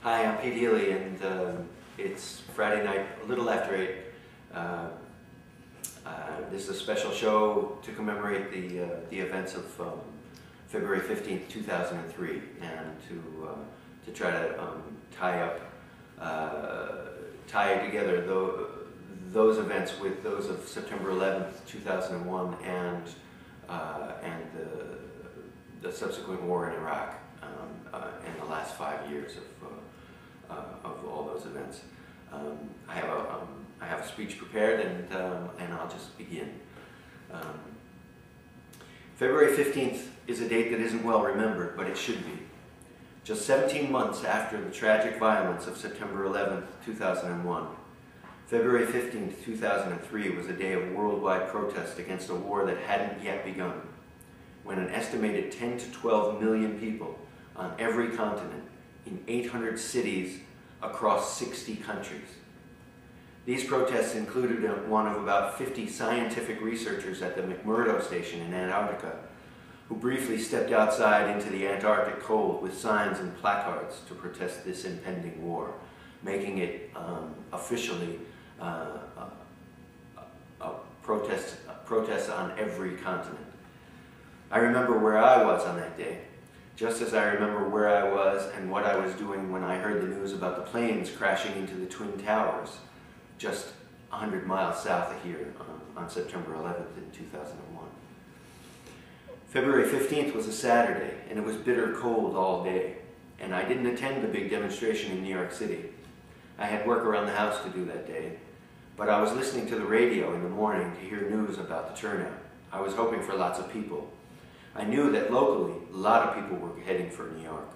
Hi, I'm Pete Healey, and it's Friday night, a little after 8. This is a special show to commemorate the events of February 15th, 2003, and to try to tie together those events with those of September 11th, 2001, and the subsequent war in Iraq, and the last 5 years of all those events. I have a speech prepared, and I'll just begin. February 15th is a date that isn't well remembered, but it should be. Just 17 months after the tragic violence of September 11th, 2001, February 15th, 2003 was a day of worldwide protest against a war that hadn't yet begun, when an estimated 10 to 12 million people on every continent in 800 cities across 60 countries. These protests included one of about 50 scientific researchers at the McMurdo Station in Antarctica, who briefly stepped outside into the Antarctic cold with signs and placards to protest this impending war, making it officially a protest on every continent. I remember where I was on that day, just as I remember where I was and what I was doing when I heard the news about the planes crashing into the Twin Towers just 100 miles south of here on September 11th in 2001. February 15th was a Saturday, and it was bitter cold all day, and I didn't attend the big demonstration in New York City. I had work around the house to do that day, but I was listening to the radio in the morning to hear news about the turnout. I was hoping for lots of people. I knew that locally, a lot of people were heading for New York.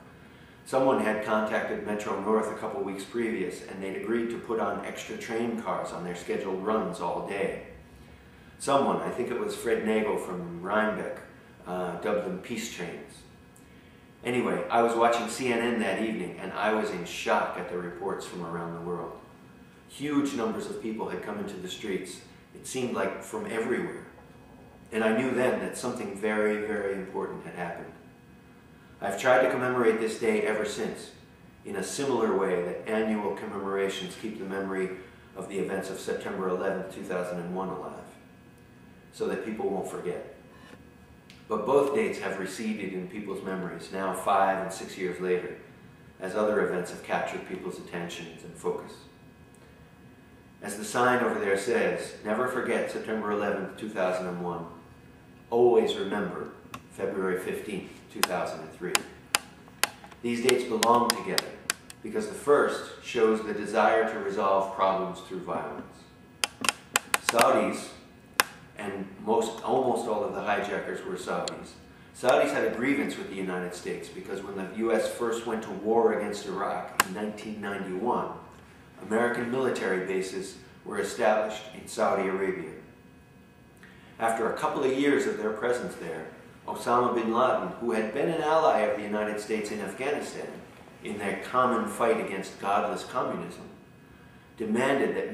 Someone had contacted Metro North a couple weeks previous, and they'd agreed to put on extra train cars on their scheduled runs all day. Someone, I think it was Fred Nagel from Rhinebeck, dubbed them peace trains. Anyway, I was watching CNN that evening, and I was in shock at the reports from around the world. Huge numbers of people had come into the streets. It seemed like from everywhere. And I knew then that something very, very important had happened. I've tried to commemorate this day ever since, in a similar way that annual commemorations keep the memory of the events of September 11, 2001 alive, so that people won't forget. But both dates have receded in people's memories, now 5 and 6 years later, as other events have captured people's attentions and focus. As the sign over there says, never forget September 11, 2001. Always remember February 15, 2003. These dates belong together because the first shows the desire to resolve problems through violence. Saudis, and almost all of the hijackers were Saudis. Saudis had a grievance with the United States because when the U.S. first went to war against Iraq in 1991, American military bases were established in Saudi Arabia. After a couple of years of their presence there, Osama bin Laden, who had been an ally of the United States in Afghanistan in their common fight against godless communism, demanded that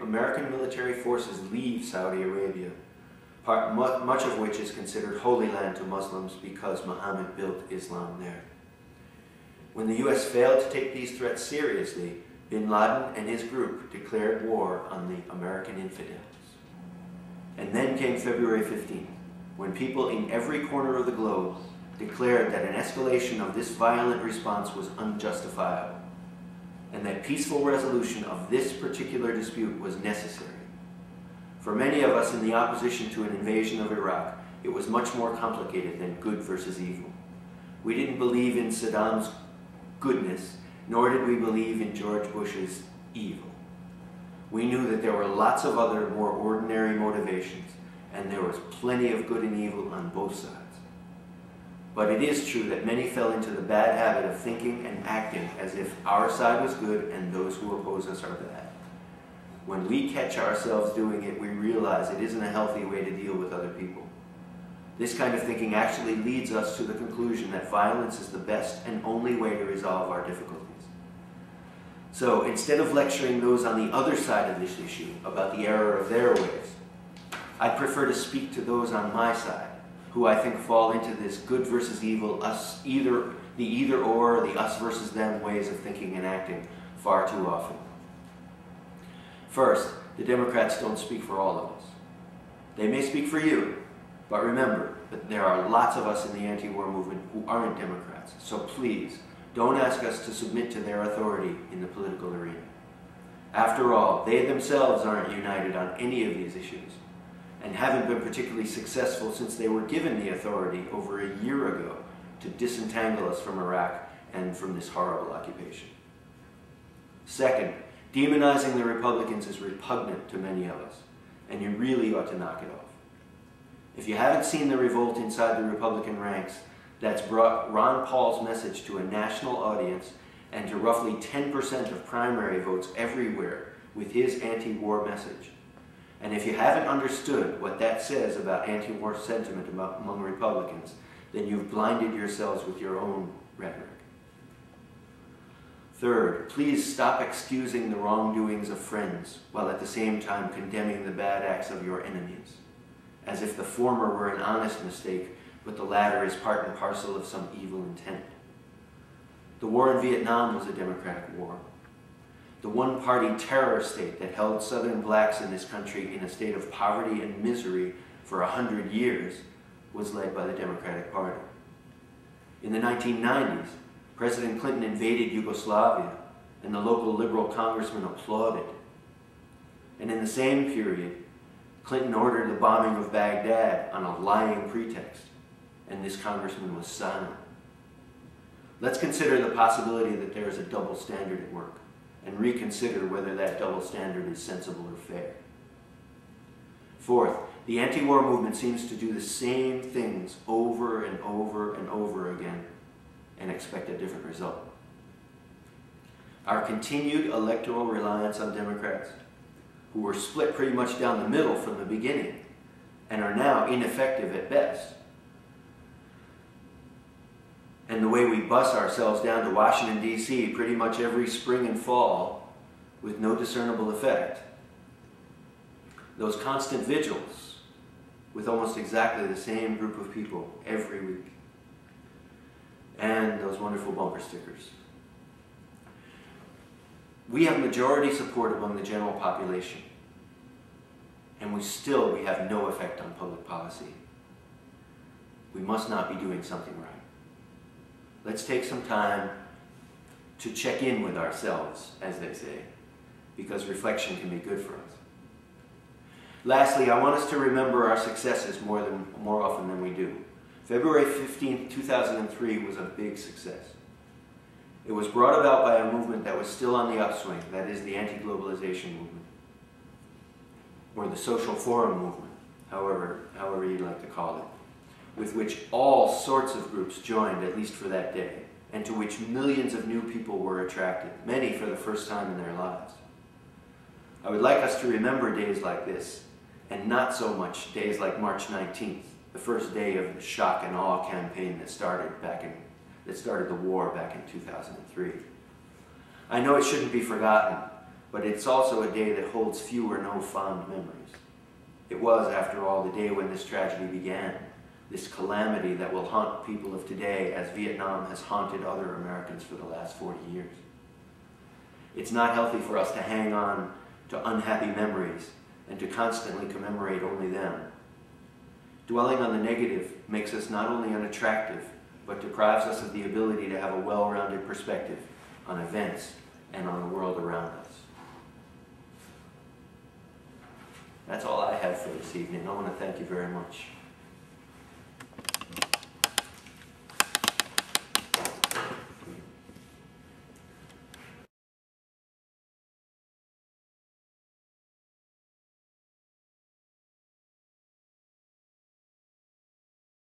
American military forces leave Saudi Arabia, much of which is considered holy land to Muslims because Muhammad built Islam there. When the U.S. failed to take these threats seriously, bin Laden and his group declared war on the American infidels. And then came February 15th, when people in every corner of the globe declared that an escalation of this violent response was unjustifiable, and that peaceful resolution of this particular dispute was necessary. For many of us in the opposition to an invasion of Iraq, it was much more complicated than good versus evil. We didn't believe in Saddam's goodness, nor did we believe in George Bush's evil. We knew that there were lots of other more ordinary motivations, and there was plenty of good and evil on both sides. But it is true that many fell into the bad habit of thinking and acting as if our side was good and those who oppose us are bad. When we catch ourselves doing it, we realize it isn't a healthy way to deal with other people. This kind of thinking actually leads us to the conclusion that violence is the best and only way to resolve our difficulties. So instead of lecturing those on the other side of this issue about the error of their ways, I prefer to speak to those on my side who I think fall into this good versus evil, the either or, the us versus them ways of thinking and acting far too often. First, the Democrats don't speak for all of us. They may speak for you, but remember that there are lots of us in the anti-war movement who aren't Democrats, so please, don't ask us to submit to their authority in the political arena. After all, they themselves aren't united on any of these issues, and haven't been particularly successful since they were given the authority over a year ago to disentangle us from Iraq and from this horrible occupation. Second, demonizing the Republicans is repugnant to many of us, and you really ought to knock it off. If you haven't seen the revolt inside the Republican ranks, that's brought Ron Paul's message to a national audience and to roughly 10% of primary votes everywhere with his anti-war message. And if you haven't understood what that says about anti-war sentiment among Republicans, then you've blinded yourselves with your own rhetoric. Third, please stop excusing the wrongdoings of friends while at the same time condemning the bad acts of your enemies, as if the former were an honest mistake, but the latter is part and parcel of some evil intent. The war in Vietnam was a democratic war. The one-party terror state that held Southern blacks in this country in a state of poverty and misery for 100 years was led by the Democratic Party. In the 1990s, President Clinton invaded Yugoslavia, and the local liberal congressman applauded. And in the same period, Clinton ordered the bombing of Baghdad on a lying pretext, and this congressman was silent. Let's consider the possibility that there is a double standard at work, and reconsider whether that double standard is sensible or fair. Fourth, the anti-war movement seems to do the same things over and over and over again and expect a different result. Our continued electoral reliance on Democrats, who were split pretty much down the middle from the beginning and are now ineffective at best, and the way we bus ourselves down to Washington, D.C. pretty much every spring and fall with no discernible effect, those constant vigils with almost exactly the same group of people every week, and those wonderful bumper stickers. We have majority support among the general population, and we have no effect on public policy. We must not be doing something right. Let's take some time to check in with ourselves, as they say, because reflection can be good for us. Lastly, I want us to remember our successes more often than we do. February 15, 2003 was a big success. It was brought about by a movement that was still on the upswing, that is the anti-globalization movement, or the social forum movement, however you'd like to call it, with which all sorts of groups joined, at least for that day, and to which millions of new people were attracted, many for the first time in their lives. I would like us to remember days like this, and not so much days like March 19th, the first day of the shock and awe campaign that started the war back in 2003. I know it shouldn't be forgotten, but it's also a day that holds few or no fond memories. It was, after all, the day when this tragedy began, this calamity that will haunt people of today as Vietnam has haunted other Americans for the last 40 years. It's not healthy for us to hang on to unhappy memories and to constantly commemorate only them. Dwelling on the negative makes us not only unattractive, but deprives us of the ability to have a well-rounded perspective on events and on the world around us. That's all I have for this evening. I want to thank you very much.